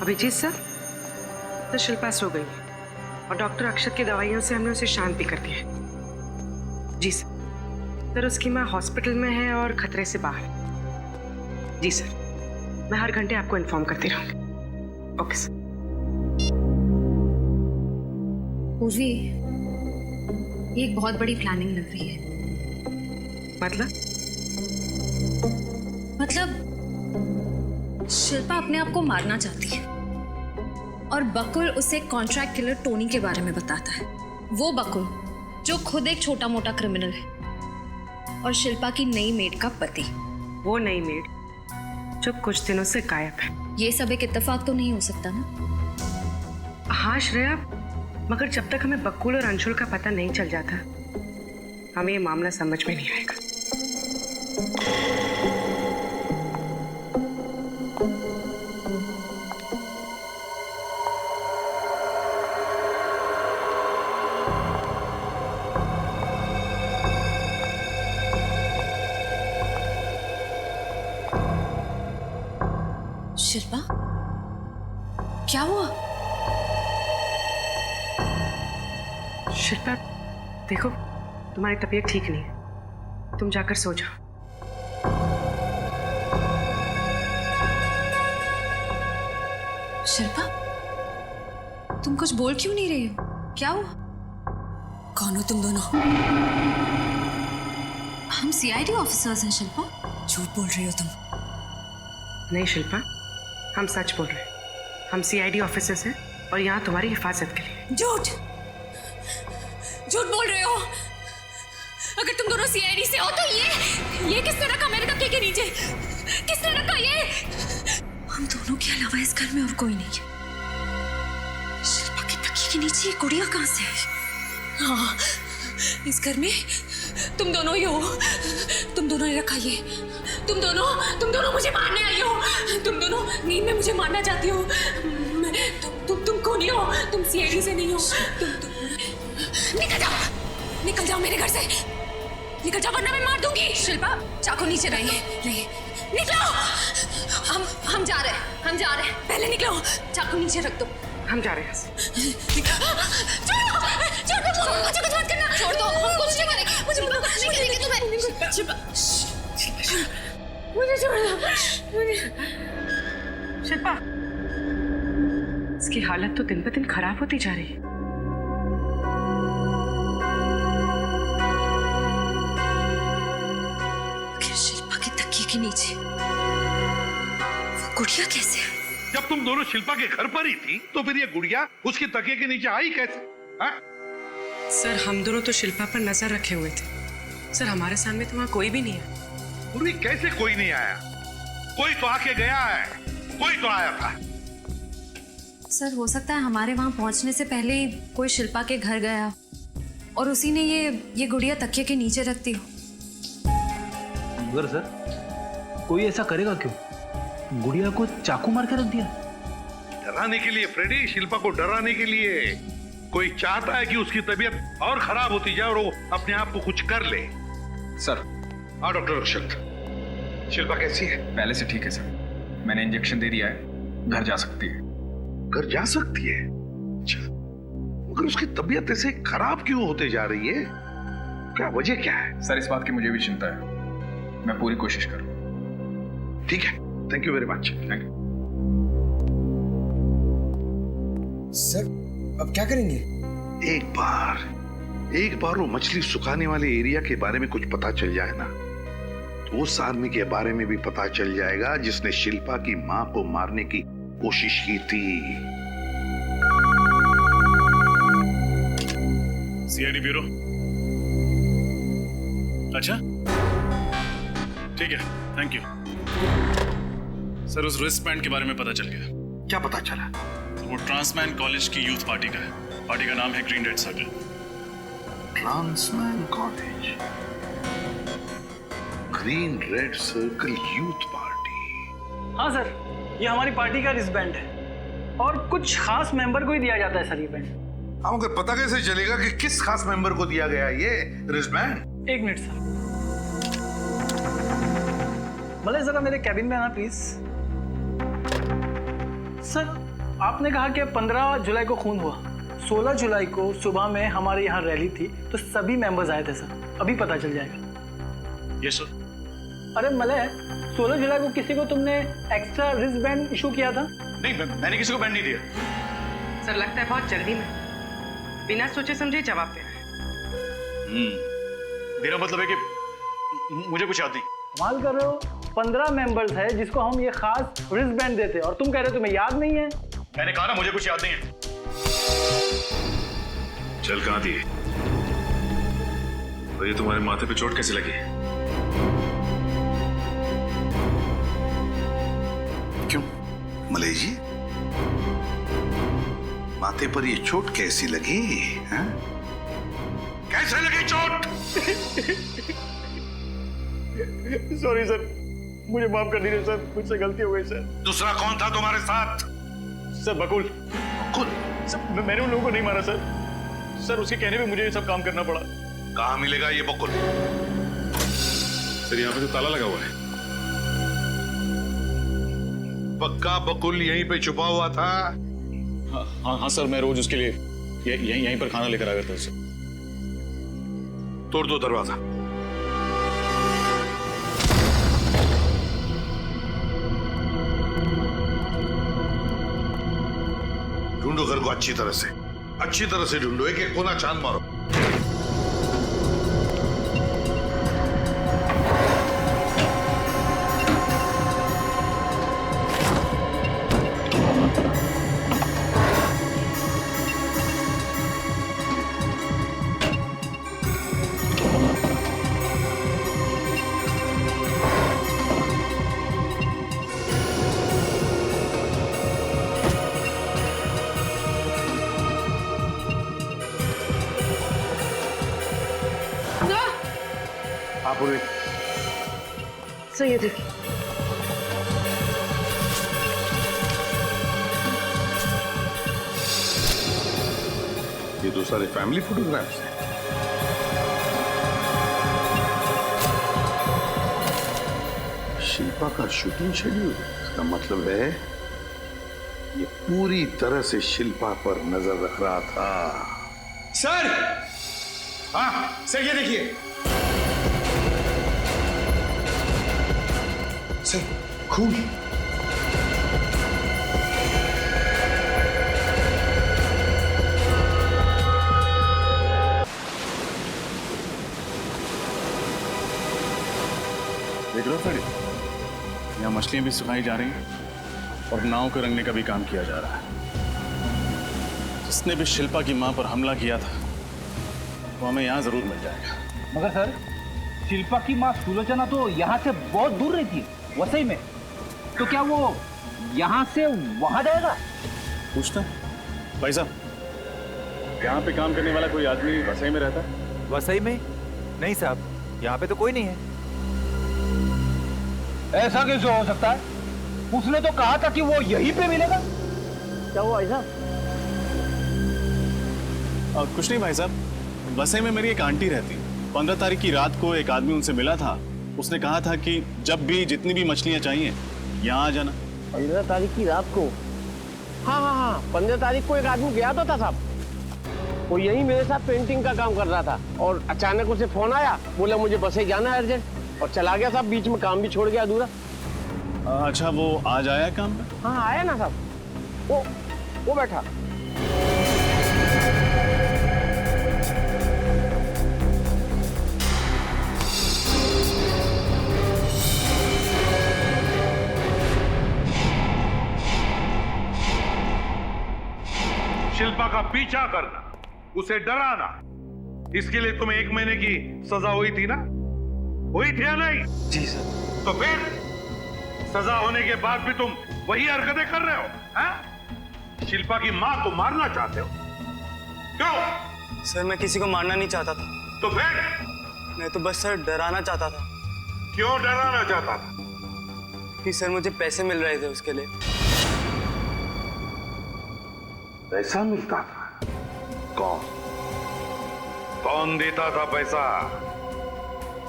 Abhijit sir, तो शिल्पा सो गई है और डॉक्टर अक्षत की दवाइयों से हमने उसे शांत भी कर दिया है। जी सर, उसकी माँ हॉस्पिटल में है और खतरे से बाहर है। जी सर, मैं हर घंटे आपको इन्फॉर्म करती रहूंगी। Okay sir. पूर्वी, ये एक बहुत बड़ी प्लानिंग लग रही है। मतलब शिल्पा अपने आप को मारना चाहती है और बकुल उसे कॉन्ट्रैक्ट किलर टोनी के बारे में बताता है। वो बकुल जो खुद एक छोटा मोटा क्रिमिनल है और शिल्पा की नई मेड का पति। वो नई मेड जो कुछ दिनों से गायब है। ये सब एक इत्तेफाक तो नहीं हो सकता ना? हाँ श्रेया, मगर जब तक हमें बकुल और अंशुल का पता नहीं चल जाता, हमें ये मामला समझ में नहीं आएगा। शिल्पा, क्या हुआ? शिल्पा देखो, तुम्हारी तबीयत ठीक नहीं है, तुम जाकर सो जाओ। शिल्पा, तुम कुछ बोल क्यों नहीं रही हो? क्या हुआ? कौन हो तुम दोनों? हम सीआईडी ऑफिसर्स हैं शिल्पा। झूठ बोल रही हो तुम। नहीं शिल्पा, हम सच बोल रहे हैं। हम सीआईडी ऑफिसर्स हैं और यहाँ तुम्हारी हिफाजत के लिए। झूठ झूठ बोल रहे हो। अगर तुम दोनों सीआईडी से हो तो ये किसने रखा मेरे तकिए के नीचे? किसने रखा ये? हम दोनों के अलावा इस घर में और कोई नहीं है। शिल्पा के तकिए के नीचे ये गुड़िया कहाँ से है? हाँ, इस घर में तुम दोनों ही हो। तुम दोनों ने रखा ये। तुम दोनों मुझे मारने आई हो। तुम दोनों नींद में मुझे मारना चाहती हो। तुम कौन हो? तुम सीआईडी से नहीं हो। तुम निकल जाओ मेरे घर से। निकल जाओ वरना मैं मार दूंगी। शिल्पा, चाकू नीचे रहिए। निकलो। हम जा रहे हैं। पहले निकलो। चाकू नीचे रख दो। हम जा रहे हैं। छोड़ दो, मत करना। छोड़ दो, हम कुछ नहीं करेंगे। मुझे नहीं करेंगे तुम्हें। शिल्पा, मुझे छोड़ दो। शिल्पा, इसकी हालत तो दिन ब दिन खराब होती जा रही है। शिल्पा के तकिए के नीचे वो गुड़िया कैसे है? जब तुम दोनों शिल्पा के घर पर ही थी तो फिर ये गुड़िया उसके तकिए के नीचे आई कैसे? हा? सर, हम दोनों तो शिल्पा पर नजर रखे हुए थे। सर, हमारे सामने तो वहाँ कोई भी नहीं है। पूर्वी, कैसे कोई नहीं आया? कोई तो आके गया है। कोई तो आया था। सर, हो सकता है हमारे वहां पहुंचने से पहले ही कोई शिल्पा के घर गया और उसी ने ये गुड़िया तकिए के नीचे रखती हो। मगर सर, कोई ऐसा करेगा क्यों? गुड़िया को चाकू मार के रख दिया। डराने के लिए फ्रेडी, शिल्पा को डराने के लिए। कोई चाहता है कि उसकी तबीयत और खराब होती जाए और वो अपने आप को कुछ कर ले। सर। हाँ डॉक्टर अक्षत, शिल्पा कैसी है? पहले से ठीक है सर, मैंने इंजेक्शन दे दिया है, घर जा सकती है। घर जा सकती है? अच्छा, मगर उसकी तबीयत ऐसे खराब क्यों होते जा रही है? क्या वजह क्या है? सर, इस बात की मुझे भी चिंता है, मैं पूरी कोशिश करूँ। ठीक है, thank you very much. Thank you sir. अब क्या करेंगे? एक बार वो मछली सुखाने वाले एरिया के बारे में कुछ पता चल जाए ना, तो उस आदमी के बारे में भी पता चल जाएगा जिसने शिल्पा की मां को मारने की कोशिश की थी। CID bureau. अच्छा, ठीक है, थैंक यू। सर, उस रिस्ट बैंड के बारे में पता चल गया। क्या पता चला? वो ट्रांसमैन कॉलेज की यूथ पार्टी का है। पार्टी का नाम है green red circle. Transman college, green red circle youth party. हाँ सर, ये हमारी पार्टी का रिस्टबैंड है और कुछ खास मेंबर को ही दिया जाता है सर ये बैंड। हाँ, मगर पता कैसे चलेगा कि किस खास मेंबर को दिया गया ये रिस्टबैंड? एक मिनट सर। भले जरा मेरे कैबिन में आना प्लीज। सर, आपने कहा कि 15 जुलाई को खून हुआ, 16 जुलाई को सुबह में हमारे यहाँ रैली थी तो सभी मेंबर्स आए थे सर, अभी पता चल जाएगा। Yes sir. अरे मलय, 16 जुलाई को किसी को तुमने एक्स्ट्रा रिस्ट बैंड इशू किया था? नहीं, मैंने किसी को बैंड नहीं दिया। सर लगता है बहुत जल्दी में बिना सोचे समझे जवाब दे रहा है। मेरा मतलब है कि मुझे कुछ याद नहीं। कमाल कर रहे हो, 15 मेंबर्स है जिसको हम ये खास रिस्ट बैंड देते हैं और तुम कह रहे हो तुम्हें याद नहीं है। मैंने कहा ना मुझे कुछ याद नहीं है। चल कहाँ थी? और ये तुम्हारे माथे पे चोट कैसे लगी? क्यों मलय जी, माथे पर ये चोट कैसी लगी? हाँ? कैसे लगी चोट? सॉरी सर, मुझे माफ कर दीजिए सर, मुझसे गलती हो गई सर। दूसरा कौन था तुम्हारे साथ? सर बकुल। बकुल? सर मैंने उन लोगों को नहीं मारा सर। सर उसके कहने पे मुझे ये सब काम करना पड़ा। कहाँ मिलेगा ये बकुल? सर यहाँ पे तो ताला लगा हुआ है। पक्का बकुल यहीं पे छुपा हुआ था? हाँ सर, मैं रोज उसके लिए यहीं पर खाना लेकर आ गया था सर। तोड़ दो दरवाजा। ढूंढो घर को अच्छी तरह से ढूंढो, एक एक कोना छान मारो। सर ये देखिए, ये तो सारे फैमिली फोटोग्राफ्स हैं। शिल्पा का शूटिंग शेड्यूल, इसका मतलब है ये पूरी तरह से शिल्पा पर नजर रख रहा था। सर! हाँ सर, ये देखिए सर, खून। देख लो सर, यहाँ मछलियां भी सुखाई जा रही हैं और नाव के रंगने का भी काम किया जा रहा है। जिसने भी शिल्पा की मां पर हमला किया था वो हमें यहाँ जरूर मिल जाएगा। मगर सर, शिल्पा की माँ सुलोचना तो यहाँ से बहुत दूर रहती है, वसई में। तो क्या वो यहाँ से वहां जाएगा? पूछता भाई साहब, यहाँ पे काम करने वाला कोई आदमी वसई में रहता है? वसई में? नहीं साहब, यहाँ पे तो कोई नहीं है। ऐसा कैसे हो सकता है? उसने तो कहा था कि वो यहीं पे मिलेगा। क्या हुआ ऐसा? कुछ नहीं भाई साहब, वसई में मेरी एक आंटी रहती है। 15 तारीख की रात को एक आदमी उनसे मिला था। उसने कहा था कि जब भी जितनी भी मछलियां चाहिए यहाँ आ जाना। 15 तारीख की रात को? हाँ, 15 तारीख को एक आदमी गया तो था साहब, वो यही मेरे साथ पेंटिंग का काम कर रहा था और अचानक उसे फोन आया, बोला मुझे बसे जाना है अर्जेंट, और चला गया साहब। बीच में काम भी छोड़ गया अधूरा। अच्छा, वो आज आया काम पे? हाँ आया ना साहब, वो बैठा। शिल्पा का पीछा करना, उसे डराना, इसके लिए तुम्हें 1 महीने की सजा हुई थी ना? हुई थी या नहीं? जी सर। तो फिर सजा होने के बाद भी तुम वही हरकतें कर रहे हो? हैं? शिल्पा की मां को मारना चाहते हो? क्यों? सर मैं किसी को मारना नहीं चाहता था। तो फिर? मैं तो बस सर डराना चाहता था। क्यों डराना चाहता था? कि सर मुझे पैसे मिल रहे थे उसके लिए। पैसा मिलता था? कौन देता था पैसा?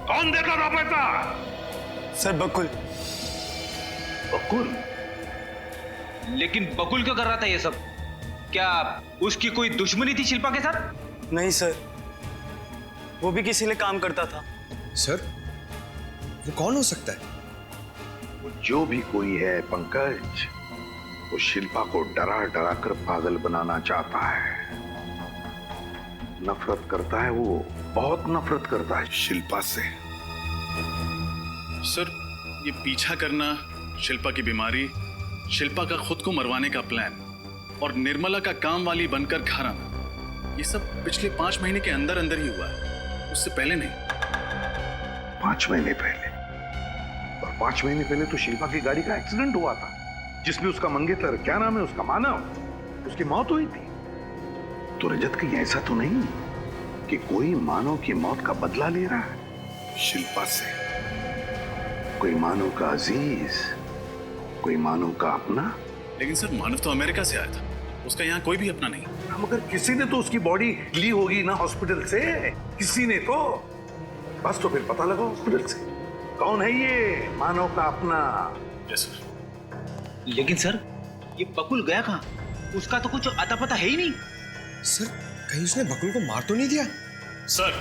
कौन देता था पैसा? सर बकुल। बकुल? लेकिन बकुल क्यों कर रहा था ये सब? क्या उसकी कोई दुश्मनी थी शिल्पा के साथ? नहीं सर, वो भी किसी लिए काम करता था। सर, वो कौन हो सकता है? वो जो भी कोई है पंकज, वो शिल्पा को डरा डरा कर पागल बनाना चाहता है। नफरत करता है, वो बहुत नफरत करता है शिल्पा से। सर, ये पीछा करना, शिल्पा की बीमारी, शिल्पा का खुद को मरवाने का प्लान और निर्मला का काम वाली बनकर घर आना, ये सब पिछले 5 महीने के अंदर अंदर ही हुआ है, उससे पहले नहीं। 5 महीने पहले? और 5 महीने पहले तो शिल्पा की गाड़ी का एक्सीडेंट हुआ था, जिसमें उसका मंगेतर, क्या नाम है उसका, मानव, उसकी मौत हुई थी। तो रजत, कहीं ऐसा तो नहीं कि कोई मानव की मौत का बदला ले रहा है शिल्पा से? कोई मानव का अजीज, कोई मानव का अपना? लेकिन सर, मानव तो अमेरिका से आया था, उसका यहाँ कोई भी अपना नहीं। मगर किसी ने तो उसकी बॉडी ली होगी ना हॉस्पिटल से, किसी ने तो। बस तो फिर पता लगा हॉस्पिटल से कौन है ये मानव का अपना। Yes sir. लेकिन सर, ये बकुल गया कहाँ? उसका तो कुछ अता पता है ही नहीं। सर, कहीं उसने बकुल को मार तो नहीं दिया? सर,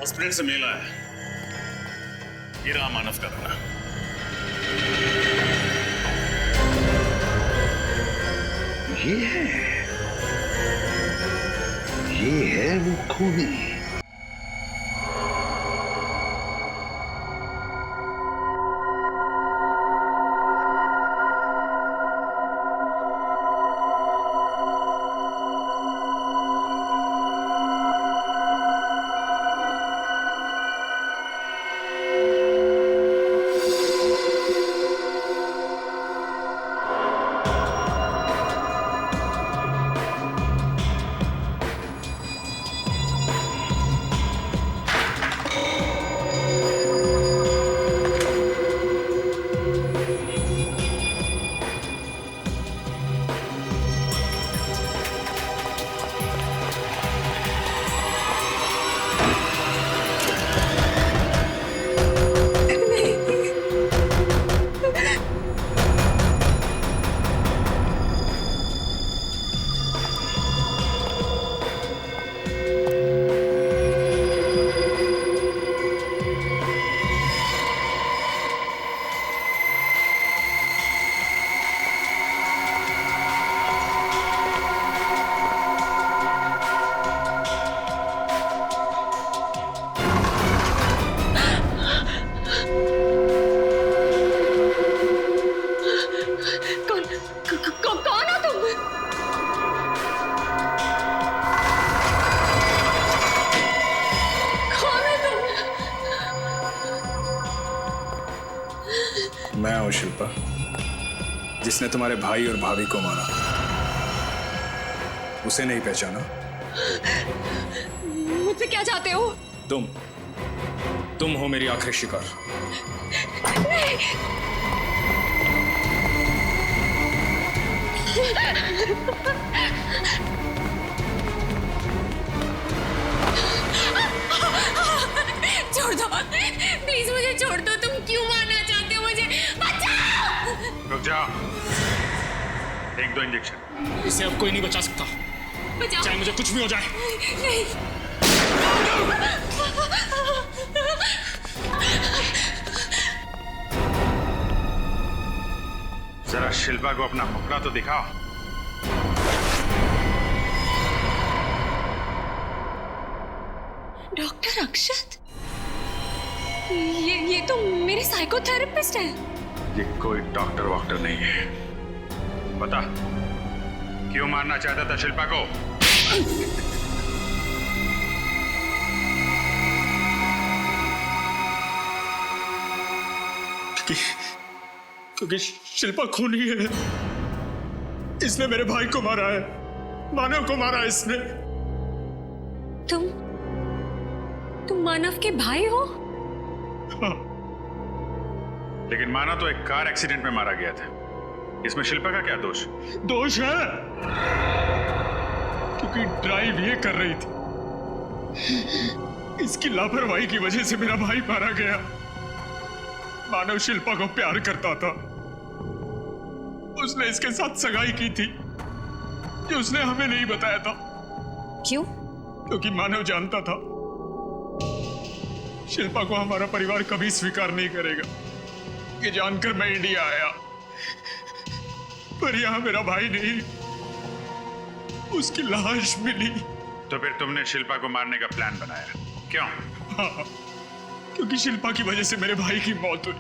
हॉस्पिटल से मेल आया, ये रहा मानव का बना। ये है वो खूनी। मैं हूं शिल्पा, जिसने तुम्हारे भाई और भाभी को मारा। उसे नहीं पहचाना? मुझसे क्या चाहते हो? तुम हो मेरी आखिरी शिकार। छोड़ दो प्लीज, मुझे छोड़ दो। तुम क्यों मारना चाहते हो मुझे? बचाओ! रुक जाओ, 1-2 इंजेक्शन। इसे अब कोई नहीं बचा सकता, बचाओ! चाहे मुझे कुछ भी हो जाए। नहीं। जरा शिल्पा को अपना मुखड़ा तो दिखाओ। डॉक्टर अक्षत, ये तो मेरे साइकोथेरेपिस्ट है। ये कोई डॉक्टर वॉक्टर नहीं है। बता, क्यों मारना चाहता था शिल्पा को? क्योंकि शिल्पा खूनी है। इसने मेरे भाई को मारा है, मानव को मारा है इसने। तुम मानव के भाई हो? हाँ। लेकिन मानव तो एक कार एक्सीडेंट में मारा गया था। इसमें शिल्पा का क्या दोष? दोष है क्योंकि ड्राइव ये कर रही थी। इसकी लापरवाही की वजह से मेरा भाई मारा गया। मानव शिल्पा को प्यार करता था, उसने इसके साथ सगाई की थी, जो उसने हमें नहीं बताया था। क्यों? क्योंकि मानव जानता था शिल्पा को हमारा परिवार कभी स्वीकार नहीं करेगा। ये जानकर मैं इंडिया आया, पर यहाँ मेरा भाई नहीं, उसकी लाश मिली। तो फिर तुमने शिल्पा को मारने का प्लान बनाया, क्यों? हाँ, क्योंकि शिल्पा की वजह से मेरे भाई की मौत हुई,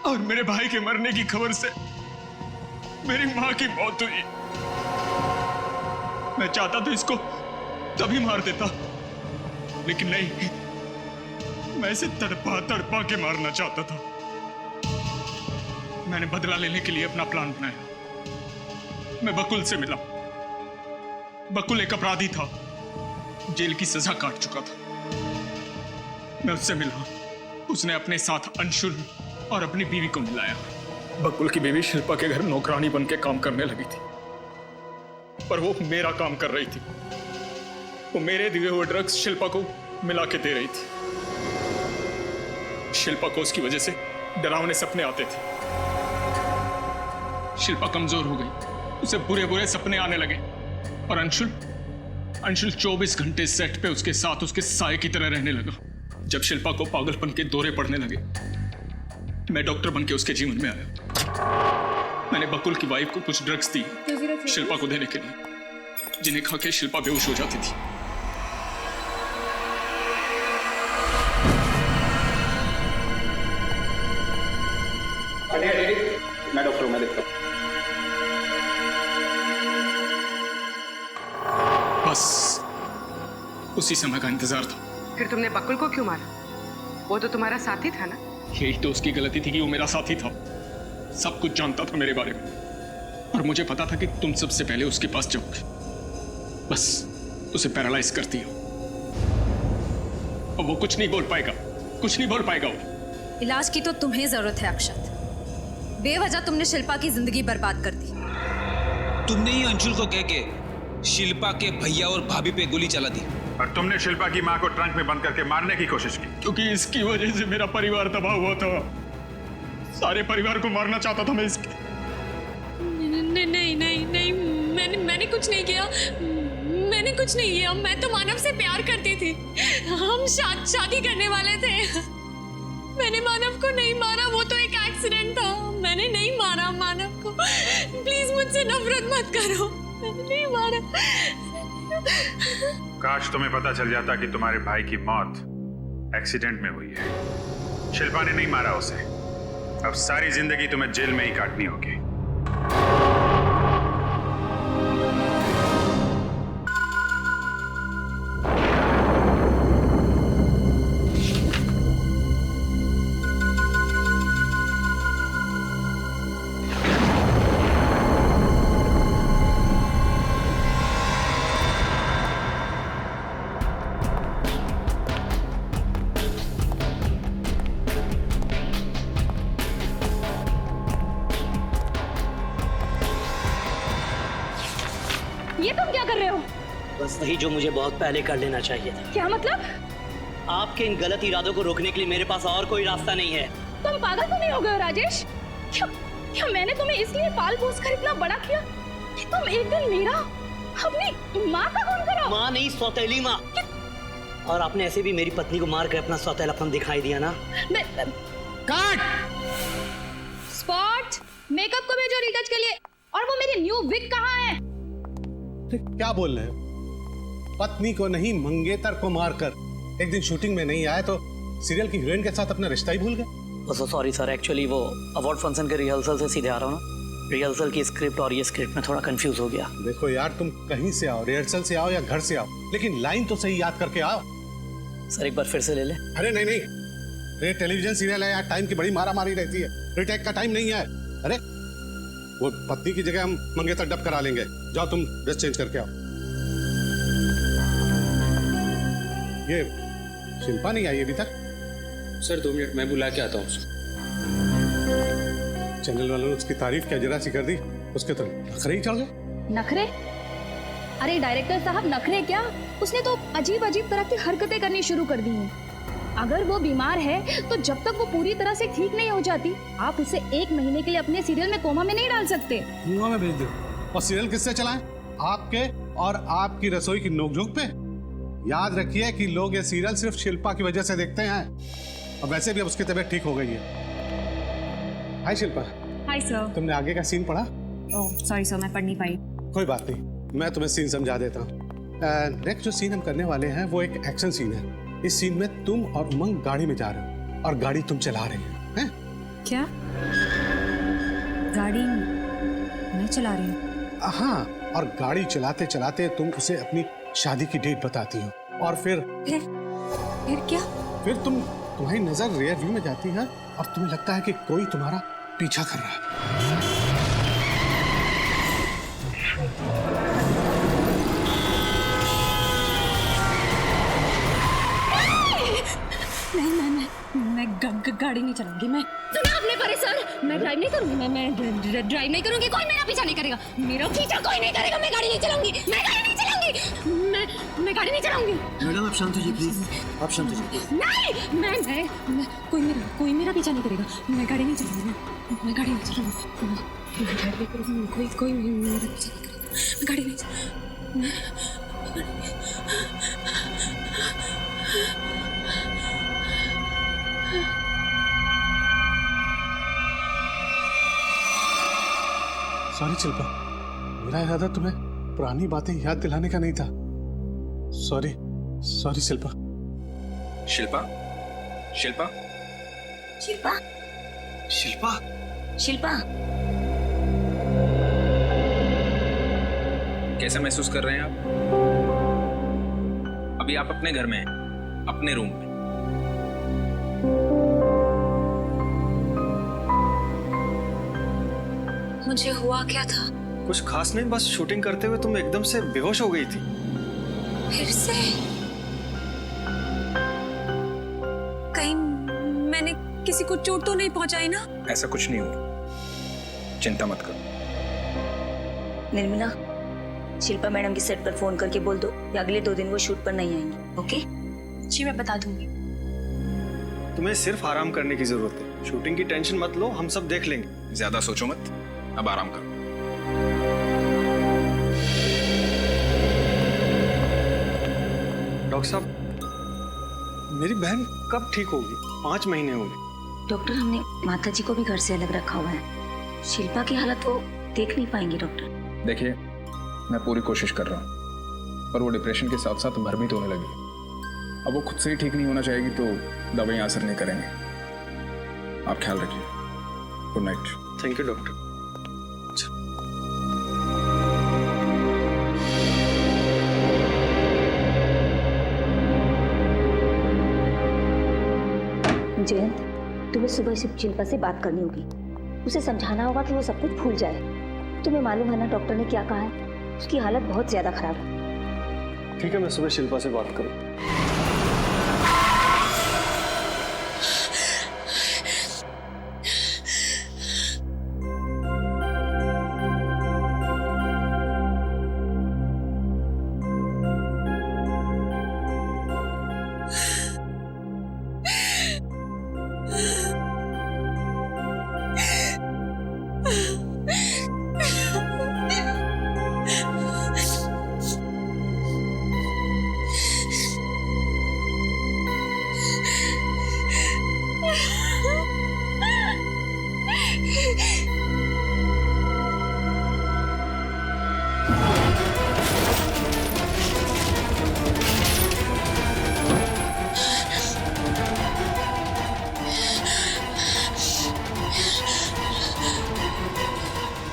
और मेरे भाई के मरने की खबर से मेरी माँ की मौत हुई। मैं चाहता तो इसको तभी मार देता, लेकिन नहीं, मैं इसे तड़पा तड़पा के मारना चाहता था। मैंने बदला लेने के लिए अपना प्लान बनाया। मैं बकुल से मिला। बकुल एक अपराधी था, जेल की सजा काट चुका था। मैं उससे मिला। उसने अपने साथ अंशुल और अपनी बीवी को मिलाया। बकुल की बीवी शिल्पा के घर नौकरानी बन के काम करने लगी थी, पर वो मेरा काम कर रही थी। वो मेरे दिए हुए ड्रग्स शिल्पा को मिला के दे रही थी। शिल्पा को उसकी वजह से डरावने सपने आते थे। शिल्पा कमजोर हो गई, उसे बुरे बुरे सपने आने लगे। और अंशुल 24 घंटे सेट पे उसके साथ उसके साए की तरह रहने लगा। जब शिल्पा को पागलपन के दौरे पड़ने लगे, मैं डॉक्टर बन के उसके जीवन में आया। मैंने बकुल की वाइफ को कुछ ड्रग्स दी शिल्पा को देने के लिए, जिन्हें खा के शिल्पा बेहोश हो जाती थी। मैं डॉक्टर हूं, मैं देखता हूं। बस उसी समय का इंतजार था। फिर तुमने बकुल को क्यों मारा? वो तो तुम्हारा साथी था ना? यही तो उसकी गलती थी कि वो मेरा साथी था। सब कुछ जानता था मेरे बारे में, और मुझे पता था कि तुम सबसे पहले उसके पास जाओगे। बस उसे पैरालाइज कर दिया, और वो कुछ नहीं बोल पाएगा, कुछ नहीं बोल पाएगा वो। इलाज की तो तुम्हें जरूरत है अक्षत। बेवजह तुमने शिल्पा की जिंदगी बर्बाद कर दी। तुमने ही अंशुल को कह के शिल्पा के भैया और भाभी पे गोली चला दी, और तुमने शिल्पा की माँ को ट्रंक में बंद करके मारने की कोशिश की। क्योंकि इसकी वजह से मेरा परिवार तबाह हुआ था। सारे परिवार को मारना चाहता था मैं इसके। नहीं, मैंने कुछ नहीं किया। मैंने कुछ नहीं किया। मैं तो मानव से प्यार करती थी। हम शादी करने वाले थे। मैंने मानव को नहीं मारा, वो तो एक एक्सीडेंट था। मैंने नहीं मारा मानव को। प्लीज मुझसे नफरत मत करो, मैंने नहीं मारा। काश तुम्हें पता चल जाता कि तुम्हारे भाई की मौत एक्सीडेंट में हुई है। शिल्पा ने नहीं मारा उसे। अब सारी जिंदगी तुम्हें जेल में ही काटनी होगी। ये तुम क्या कर रहे हो? बस वही जो मुझे बहुत पहले कर लेना चाहिए था। क्या मतलब? आपके इन गलत इरादों को रोकने के लिए मेरे पास और कोई रास्ता नहीं है। तुम पागल तो नहीं हो गए हो राजेश? क्या मैंने तुम्हें इसलिए पाल पोस कर इतना बड़ा किया कि तुम एक दिन मेरा अपनी माँ का खून करो? माँ नहीं, सौतेली माँ। और आपने ऐसे भी मेरी पत्नी को मार कर अपना सौतेलापन दिखाई दिया ना। काट! स्पॉट, मेकअप को भेजो रिटच के लिए। और वो मेरी न्यू विग कहाँ है? क्या बोल रहे हो? पत्नी को नहीं, मंगेतर को मारकर एक दिन शूटिंग में नहीं आए तो सीरियल की हीरोइन के साथ अपना रिश्ता ही भूल गए। सॉरी सर, एक्चुअली वो अवार्ड फंक्शन के रिहर्सल से सीधे आ रहा हूँ ना। रिहर्सल की स्क्रिप्ट और ये स्क्रिप्ट में थोड़ा कंफ्यूज हो गया। देखो यार, तुम कहीं से आओ, रिहर्सल से आओ या घर से आओ, लेकिन लाइन तो सही याद करके आओ। सर एक बार फिर से ले ले। अरे नहीं, ये टेलीविजन सीरियल है यार, टाइम की बड़ी मारा मारी रहती है, रिटेक का टाइम नहीं है। अरे वो पत्नी की जगह हम मंगेतर डब करा लेंगे। जाओ तुम ड्रेस चेंज करके आओ। ये शिल्पा नहीं आई अभी तक? सर 2 मिनट, मैं बुला के आता हूँ उसको। चैनल वालों ने उसकी तारीफ क्या जरा सी कर दी, उसके तो नखरे ही चढ़ गए। नखरे? अरे डायरेक्टर साहब, नखरे क्या? उसने तो अजीब अजीब तरह की हरकतें करनी शुरू कर दी हैं। अगर वो बीमार है तो जब तक वो पूरी तरह से ठीक नहीं हो जाती, आप उसे 1 महीने के लिए अपने सीरियल में कोमा में नहीं डाल सकते। कुआं में भेज दो। और सीरियल किससे चलाएं? आपके और आपकी रसोई की नोकझोंक पे। याद रखिए कि लोग ये सीरियल सिर्फ शिल्पा की वजह से देखते हैं, और वैसे भी अब उसकी तबीयत ठीक हो गई है। हाय शिल्पा। Hi sir. तुमने आगे का सीन पढ़ा? ओह सॉरी सर, मैं पढ़ नहीं पाई। कोई बात नहीं, मैं तुम्हें सीन समझा देता हूँ। नेक्स्ट जो सीन हम करने वाले हैं वो एक एक्शन सीन है। इस सीन में तुम और उमंग गाड़ी में जा रहे हो और गाड़ी तुम चला रहे हो, हैं? क्या गाड़ी मैं चला रही हूँ? हाँ, और गाड़ी चलाते चलाते तुम उसे अपनी शादी की डेट बताती हो, और फिर क्या? फिर तुम्हारी नजर रियर व्यू में जाती है और तुम्हें लगता है कि कोई तुम्हारा पीछा कर रहा है। मैं गाड़ी नहीं चलाऊंगी। मैं सुना आपने परे सर, मैं ड्राइव नहीं करूंगी। मैं ड्राइव नहीं करूंगी। कोई मेरा पीछा नहीं करेगा। मेरा पीछा कोई नहीं करेगा। मैं गाड़ी नहीं चलाऊंगी। मैं गाड़ी नहीं चलाऊंगी। मैं गाड़ी नहीं चलाऊंगी। मैडम आप शांत हो जाइए प्लीज, आप शांत हो जाइए। नहीं, मैं कोई मेरा पीछा नहीं करेगा। मैं गाड़ी नहीं चलाऊंगी। मैं गाड़ी नहीं चलाऊंगी। मैं ड्राइव नहीं करूंगी। कोई मेरा पीछा नहीं करेगा। मैं गाड़ी नहीं चलाऊंगी। सॉरी शिल्पा, मेरा इरादा तुम्हें पुरानी बातें याद दिलाने का नहीं था। सॉरी शिल्पा। शिल्पा, शिल्पा, शिल्पा, शिल्पा, शिल्पा। कैसा महसूस कर रहे हैं आप? अभी आप अपने घर में हैं, अपने रूम में। मुझे हुआ क्या था? कुछ खास नहीं, बस शूटिंग करते हुए तुम एकदम से बेहोश हो गई थी। फिर से? कहीं मैंने किसी को चोट तो नहीं पहुंचाई ना? ऐसा कुछ नहीं हुआ, चिंता मत करो। निर्मला, शिल्पा मैडम की सेट पर फोन करके बोल दो कि अगले 2 दिन वो शूट पर नहीं आएंगी। ओके? जी मैं बता दूंगी। तुम्हें सिर्फ आराम करने की जरूरत है। शूटिंग की टेंशन मत लो, हम सब देख लेंगे। ज्यादा सोचो मत, अब आराम करो। डॉक्टर साहब, मेरी बहन कब ठीक होगी? 5 महीने हो गए। डॉक्टर, हमने माता जी को भी घर से अलग रखा हुआ है। शिल्पा की हालत वो देख नहीं पाएंगे डॉक्टर। देखिए, मैं पूरी कोशिश कर रहा हूँ, पर वो डिप्रेशन के साथ साथ भ्रमित होने लगी। अब वो खुद से ही ठीक नहीं होना चाहेगी तो दवाइयाँ असर नहीं करेंगे। आप ख्याल रखिए। Good night. Thank you doctor. Jayant, तुम्हें सुबह शिल्पा से बात करनी होगी। उसे समझाना होगा कि वो सब कुछ भूल जाए। तुम्हें मालूम है ना डॉक्टर ने क्या कहा है? उसकी हालत बहुत ज्यादा खराब है। ठीक है, मैं सुबह शिल्पा से बात करूँ।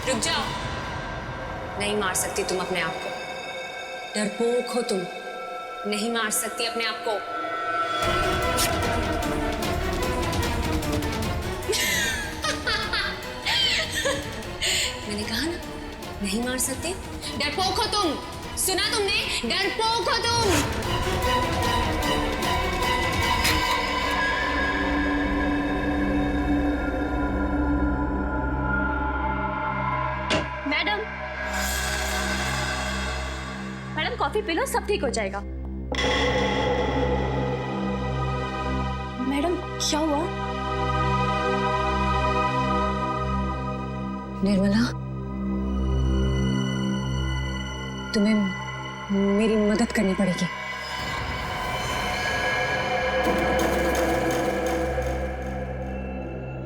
रुक जाओ। नहीं मार सकती तुम अपने आप को। डरपोक हो तुम। नहीं मार सकती अपने आप को। मैंने कहा ना, नहीं मार सकती। डरपोक हो तुम। सुना तुमने? डरपोक हो तुम। मैडम कॉफी पी लो, सब ठीक हो जाएगा। क्या हुआ? निर्मला, तुम्हें मेरी मदद करनी पड़ेगी।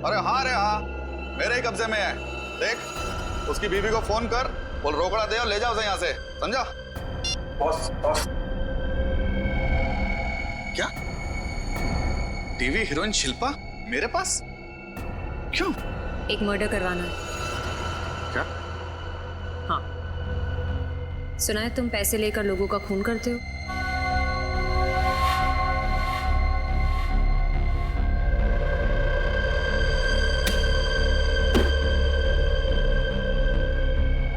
अरे हाँ, मेरे ही कब्जे में है। देख, उसकी बीवी को फोन कर, बोल रोकड़ा दे और ले जाओ उसे यहाँ से, समझा? बॉस, क्या? टीवी हीरोइन शिल्पा मेरे पास? क्यों? एक मर्डर करवाना है। क्या? हाँ, सुना है तुम पैसे लेकर लोगों का खून करते हो।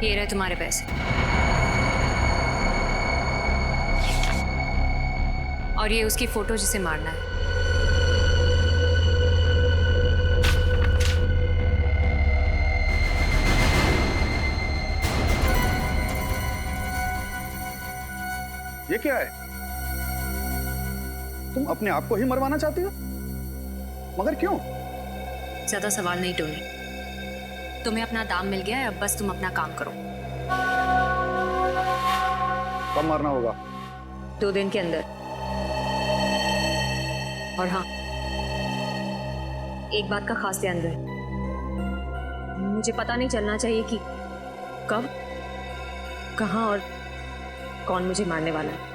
ये रहे तुम्हारे पैसे और ये उसकी फोटो जिसे मारना है। ये क्या है? तुम अपने आप को ही मरवाना चाहती हो? मगर क्यों? ज्यादा सवाल नहीं टोनी, तुम्हें अपना दाम मिल गया है, अब बस तुम अपना काम करो। कब मारना होगा? 2 दिन के अंदर। और हाँ, एक बात का खास ध्यान रहे, मुझे पता नहीं चलना चाहिए कि कब, कहाँ और कौन मुझे मारने वाला है।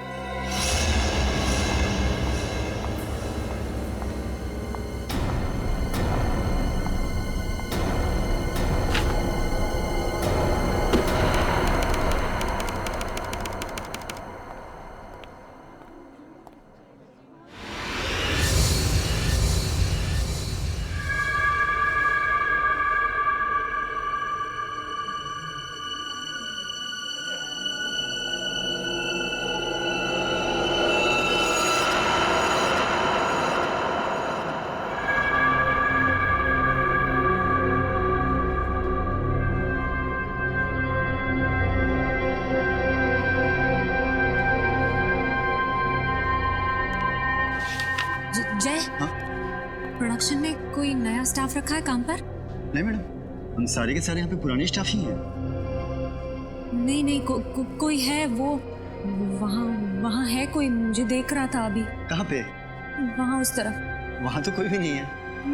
जय, प्रोडक्शन में कोई नया स्टाफ रखा है काम पर? नहीं मैडम, हम सारे के सारे यहाँ पे पुराने स्टाफ ही हैं। नहीं, कोई है वो, वहाँ है कोई, मुझे देख रहा था अभी। कहाँ पे? वहाँ उस तरफ। वहाँ तो कोई भी नहीं है।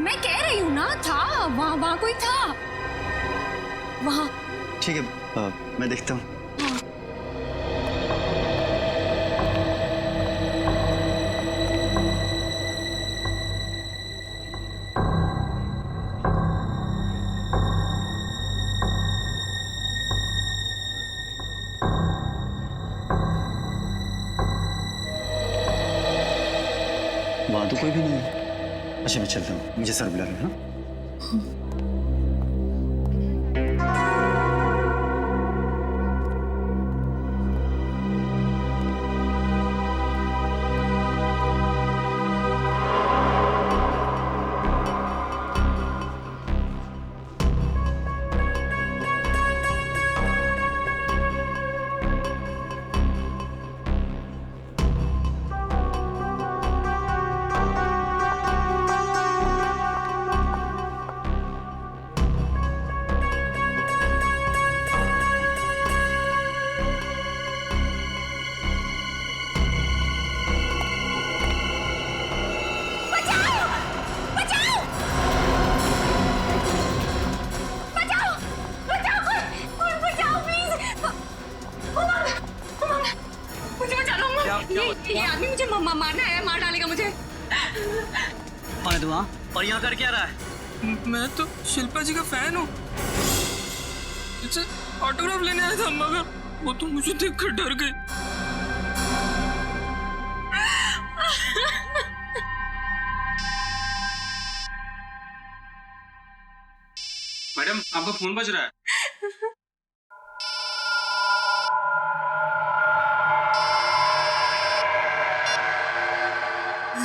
मैं कह रही हूँ ना, था वहाँ कोई था वहाँ। ठीक है, मैं देखता हूँ। वहाँ तो कोई भी नहीं है। अच्छा मैं चलता हूँ, मुझे सर बुला रहे हैं। ये आदमी मुझे मारने आया, मार डालेगा मुझे। और तू और यहाँ कर क्या रहा है? मैं तो शिल्पा जी का फैन हूँ, ऑटोग्राफ लेने आया था, मगर वो तो मुझे देखकर डर गई। मैडम आपका फोन बज रहा है।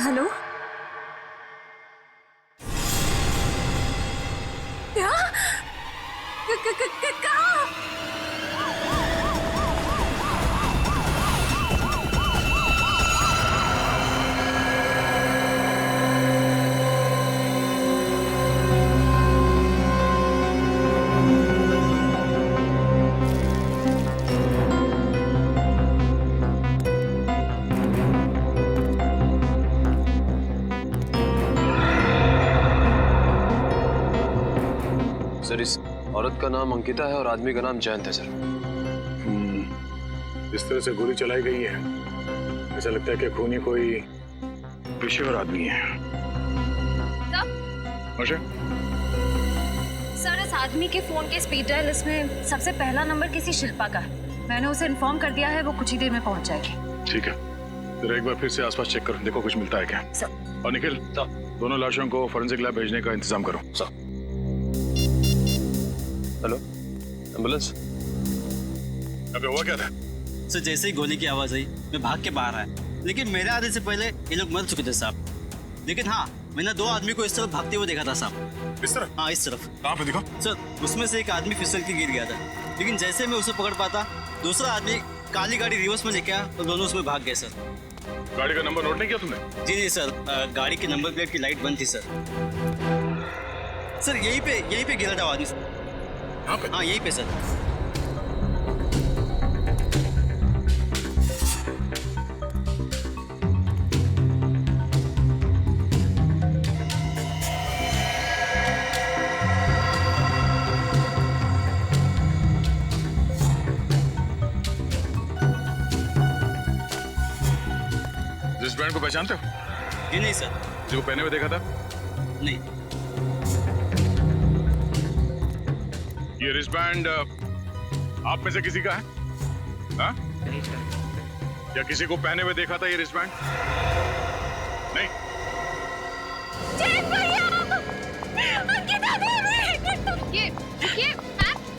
हेलो, क्या? कहाँ? औरत का नाम अंकिता है और आदमी का नाम जयंत है सर। इस तरह से गोली चलाई गई है, ऐसा लगता है कि खूनी कोई पेशेवर आदमी है। सर, इस आदमी के फोन के स्पीड डायल लिस्ट में सबसे पहला नंबर किसी शिल्पा का है। मैंने उसे इन्फॉर्म कर दिया है, वो कुछ ही देर में पहुंच जाएगी। ठीक है, जरा एक बार फिर से आसपास चेक करो, देखो कुछ मिलता है क्या। और निखिल, दोनों लाशों को फोरेंसिक लैब भेजने का इंतजाम करो। Hello, ambulance. अबे हुआ क्या था? सर, जैसे ही गोली की आवाज आई मैं भाग के बाहर आया, लेकिन मेरे आने से पहले ये लोग मर चुके थे साहब। लेकिन हाँ, मैंने 2 आदमी को इस तरफ भागते हुए देखा था साहब। इस तरफ? हाँ, इस तरफ। कहाँ पे देखो? सर, उसमें से एक आदमी फिसल के गिर गया था, लेकिन जैसे मैं उसे पकड़ पाता, दूसरा आदमी काली गाड़ी रिवर्स में लेके आया तो दोनों उसमें भाग गए सर। गाड़ी का नंबर नोट नहीं किया तुमने? जी नहीं सर, गाड़ी की नंबर प्लेट की लाइट बंद थी सर। सर, यहीं पे गिरा था आदमी। हाँ, यहीं पे सर। रिस्टबैंड को पहचानते हो? जी नहीं सर। जो पहने हुए देखा था? नहीं। ये रिस्टबैंड आप में से किसी का है? हाँ? नहीं सर। या किसी को पहने हुए देखा था ये रिस्टबैंड? नहीं।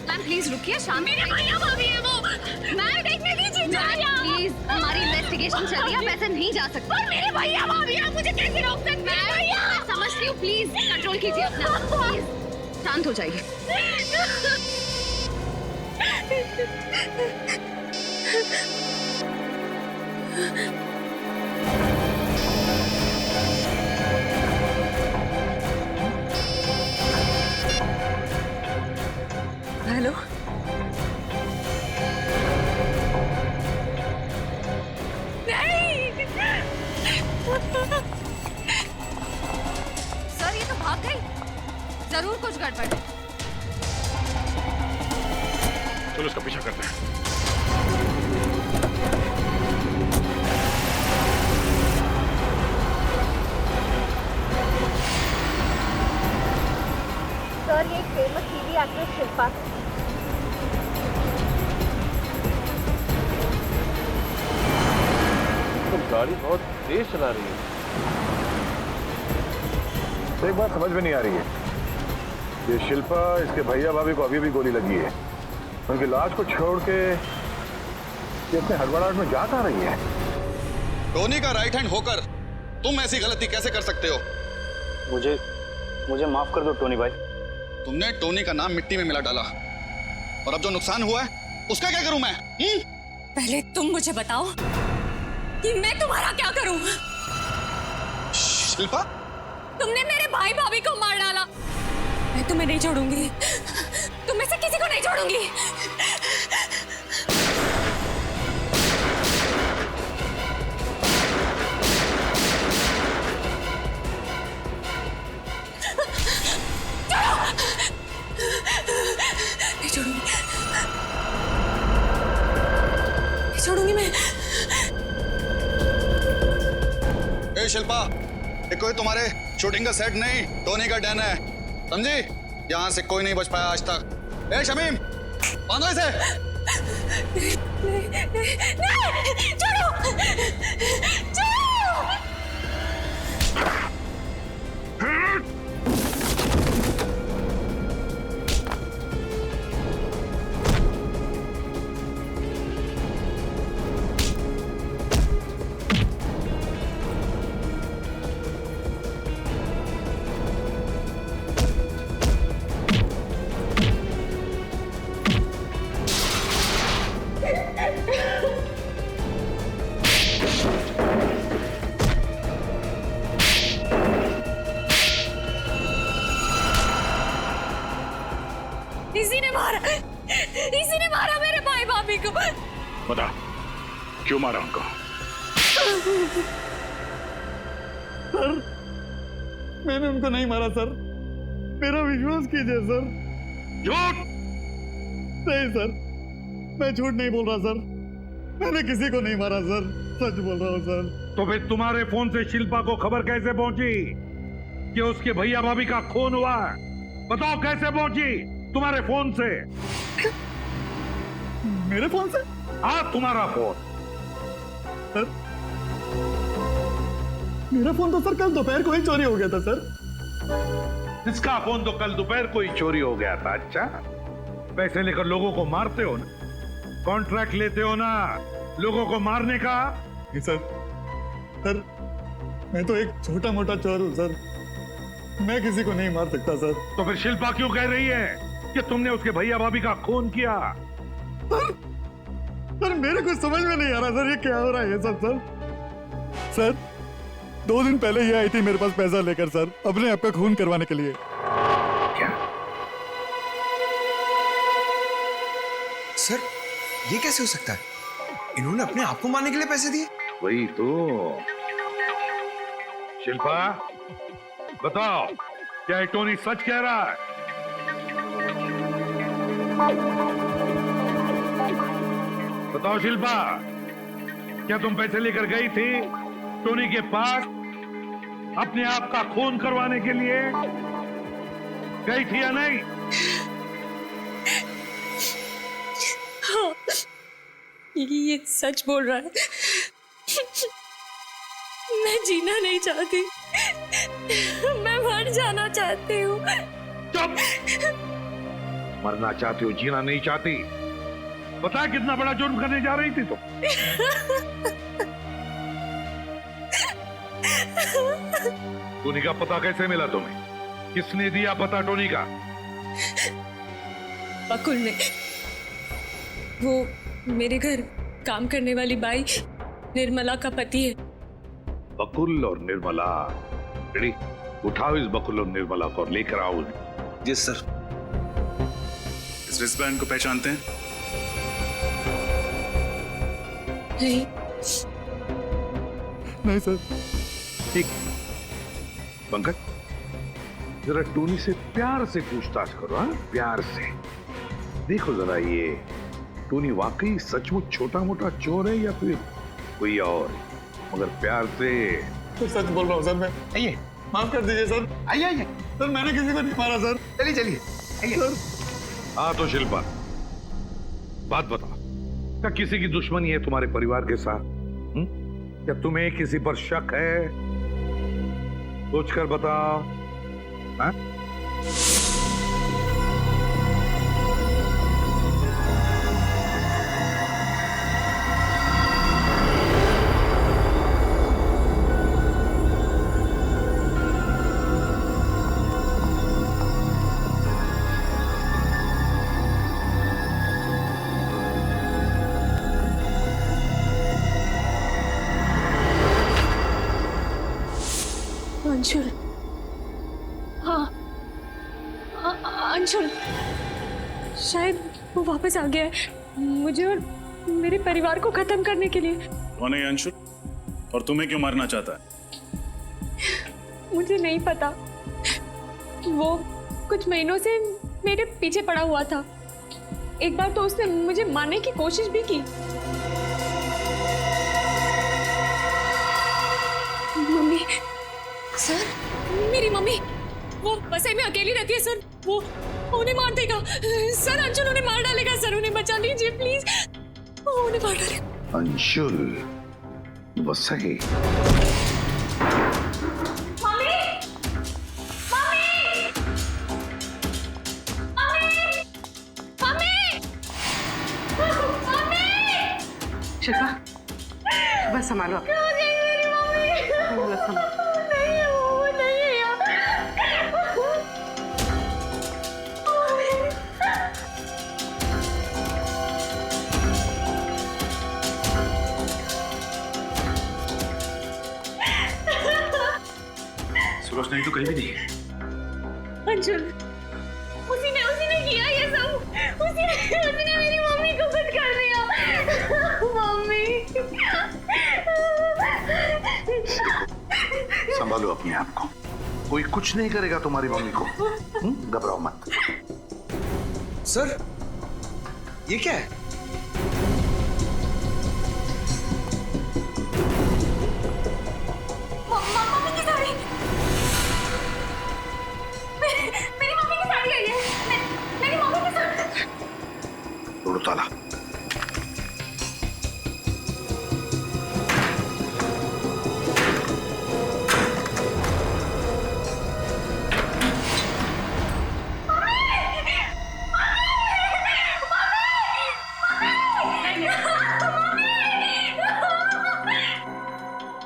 मैम प्लीज रुकिए, शांत। मेरे भैया भाभी है वो। मैम देखने दीजिए। प्लीज, हमारी इन्वेस्टिगेशन चल रही है, आप ऐसे नहीं जा सकते। पर मेरे भैया भाभी है, मुझे कैसे रोक सकते हैं? मैं समझती हूँ, प्लीज कंट्रोल कीजिए अपना। प्लीज शांत हो जाइए। हेलो, नहीं सर, ये तो भाग गई। जरूर कुछ गड़बड़ है। चलो उसका पीछा करते हैं। सर, ये एक फेमस टीवी एक्ट्रेस शिल्पा। तो गाड़ी बहुत तेज चला रही है। तो एक बात समझ में नहीं आ रही है, ये शिल्पा, इसके भैया भाभी को अभी भी गोली लगी है, उनकी लाश को छोड़ के ये अपने हड़बड़ाहट में जा कहाँ रही है? टोनी का राइट हैंड होकर तुम ऐसी गलती कैसे कर सकते हो? मुझे माफ कर दो टोनी भाई। तुमने टोनी का नाम मिट्टी में मिला डाला, और अब जो नुकसान हुआ है उसका क्या करूं मैं? पहले तुम मुझे बताओ कि मैं तुम्हारा क्या करूं? शिल्पा, तुमने मेरे भाई भाभी को मार डाला। मैं तुम्हें नहीं छोड़ूंगी, तुम में से किसी को नहीं छोड़ूंगी। नहीं छोड़ूंगी, नहीं छोड़ूंगी मैं। ए शिल्पा, ये कोई तुम्हारे शूटिंग का सेट नहीं, टोनी का डैन है, समझी? यहाँ से कोई नहीं बच पाया आज तक। ए शमीम, बांधो इसे। नहीं, छोड़ो, छोड़ो। इसी ने मारा मेरे भाई भाभी को। बता, क्यों मारा उनको? सर, मैंने उनको नहीं मारा सर, मेरा विश्वास कीजिए सर। झूठ। नहीं सर, मैं झूठ नहीं बोल रहा सर, मैंने किसी को नहीं मारा सर, सच बोल रहा हूँ सर। तो फिर तुम्हारे फोन से शिल्पा को खबर कैसे पहुंची कि उसके भैया भाभी का खून हुआ? बताओ कैसे पहुंची तुम्हारे फोन से? मेरे फोन से? हाँ, तुम्हारा फोन। सर, मेरा फोन तो सर कल दोपहर को ही चोरी हो गया था सर। इसका फोन तो कल दोपहर को ही चोरी हो गया था। अच्छा, पैसे लेकर लोगों को मारते हो ना, कॉन्ट्रैक्ट लेते हो ना लोगों को मारने का। सर, सर मैं तो एक छोटा मोटा चोर हूं सर, मैं किसी को नहीं मार सकता सर। तो फिर शिल्पा क्यों कह रही है कि तुमने उसके भैया भाभी का खून किया? सर मेरे कुछ समझ में नहीं आ रहा सर, ये क्या हो रहा है ये सब सर। सर 2 दिन पहले ये आई थी मेरे पास पैसा लेकर सर, अपने आप का खून करवाने के लिए। क्या? सर ये कैसे हो सकता है? इन्होंने अपने आप को मारने के लिए पैसे दिए? वही तो। शिल्पा बताओ, क्या ये टोनी सच कह रहा है? बताओ शिल्पा, क्या तुम पैसे लेकर गई थी टोनी के पास अपने आप का खून करवाने के लिए? गई थी या नहीं? हाँ, ये सच बोल रहा है। मैं जीना नहीं चाहती, मैं मर जाना चाहती हूँ। चुप! मरना चाहती हो, जीना नहीं चाहती? पता कितना बड़ा जुर्म करने जा रही थी तुम? टोनी का पता कैसे मिला तुम्हें? किसने दिया पता टोनी का? बकुल ने। वो मेरे घर काम करने वाली बाई निर्मला का पति है। बकुल और निर्मला? रेडी, उठाओ इस बकुल और निर्मला को और लेकर आओ उन्हें। जी सर। इस रिस्टबैंड को पहचानते हैं? नहीं। नहीं सर। ठीक, पंकज जरा टोनी से प्यार से पूछताछ करो। हाँ, प्यार से देखो जरा, ये टोनी वाकई सचमुच छोटा मोटा चोर है या फिर कोई और? मगर प्यार से। तो सच बोल रहा हूँ सर मैं। आइए, माफ कर दीजिए सर। आइए आइए सर, मैंने किसी को नहीं मारा सर। चलिए चलिए आइए सर। हाँ तो शिल्पा, बात बताओ, क्या किसी की दुश्मनी है तुम्हारे परिवार के साथ? क्या तुम्हें किसी पर शक है? सोचकर बताओ। हाँ? अंशुल, हाँ अंशुल, शायद वो वापस आ गया है मुझे और मेरे परिवार को खत्म करने के लिए। कौन है अंशुल और तुम्हें क्यों मारना चाहता है? मुझे नहीं पता, वो कुछ महीनों से मेरे पीछे पड़ा हुआ था। एक बार तो उसने मुझे मारने की कोशिश भी की। मम्मी, सर, मेरी मम्मी वो वसई में अकेली रहती है सर, वो उन्हें मार देगा सर। अंशुल उन्हें मार डालेगा सर, उन्हें बचा लीजिए प्लीज, वो उन्हें मार डालेगा। Anshul Vasai? Mummy, mummy, mummy, mummy, Shilpa बस संभालो आप। सूरज नहीं तो कहीं भी नहीं है। अंशुल, उसी ने किया ये सब, उसी ने मेरी मम्मी को कुछ कर दिया। मम्मी, संभालो अपने आप को, कोई कुछ नहीं करेगा तुम्हारी मम्मी को। घबराओ मत। सर, ये क्या है? मम्मी की साड़ी, मेरी मम्मी की साड़ी आई है, मेरी मम्मी की साड़ी। तोड़ो ताला।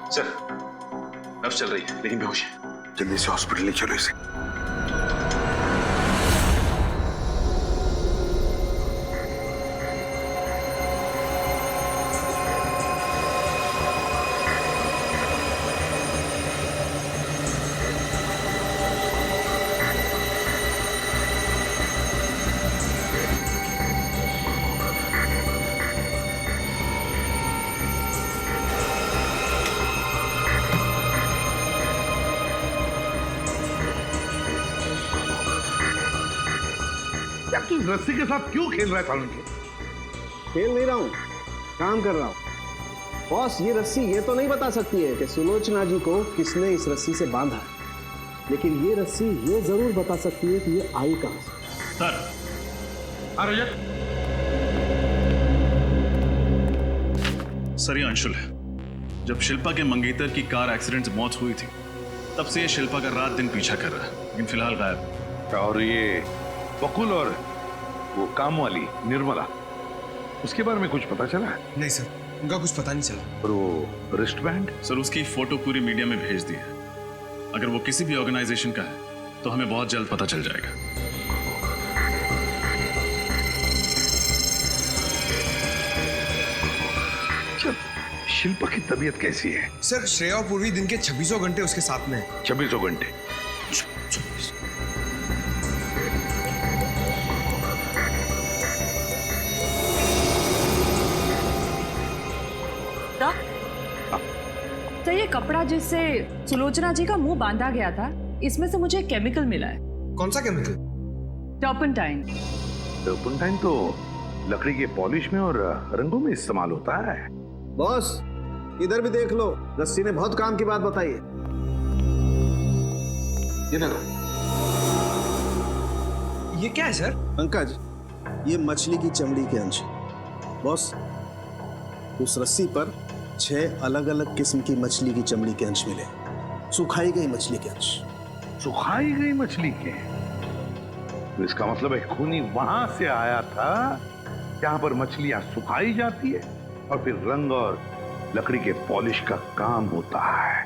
सर, नब्ज चल रही है लेकिन बेहोश है। जल्दी से हॉस्पिटल ले चलो इसे। तू इस रस्सी के साथ क्यों खेल रहा है सालुंखे? खेल नहीं रहा हूँ, काम कर रहा हूँ। बॉस, ये रस्सी ये तो नहीं बता सकती है कि सुलोचना जी को किसने इस रस्सी से बांधा है, लेकिन ये रस्सी ये जरूर बता सकती है कि ये आई कहां से। सर, हाँ रजत। सर, ये अंशुल है। जब शिल्पा के मंगेतर की कार एक्सीडेंट से मौत हुई थी, तब से ये शिल्पा का रात दिन पीछा कर रहा है, लेकिन फिलहाल गायब। और ये बकुल और वो काम वाली निर्मला, उसके बारे में कुछ पता चला? नहीं सर, उनका कुछ पता नहीं चला। और वो रिस्ट बैंड? सर, उसकी फोटो पूरी मीडिया में भेज दी है। अगर वो किसी भी ऑर्गेनाइजेशन का है तो हमें बहुत जल्द पता चल जाएगा। शिल्पा की तबीयत कैसी है? सर, श्रेया और पूर्वी दिन के 26 घंटे उसके साथ में है। 26 घंटे? तो ये कपड़ा जिससे सुलोचना जी का मुंह बांधा गया था, इसमें से मुझे केमिकल मिला है। कौन सा केमिकल? टर्पेंटाइन। टर्पेंटाइन तो लकड़ी के पॉलिश में और रंगों में इस्तेमाल होता है। बॉस, इधर भी देख लो, रस्सी ने बहुत काम की बात बताई है। ये देखो। ये क्या है सर? पंकज, ये मछली की चमड़ी के अंश। बॉस, उस रस्सी पर 6 अलग अलग किस्म की मछली की चमड़ी के अंश मिले, सुखाई गई मछली के अंश। सुखाई गई मछली के? तो इसका मतलब है खूनी वहां से आया था जहां पर मछलियां सुखाई जाती है और फिर रंग और लकड़ी के पॉलिश का काम होता है।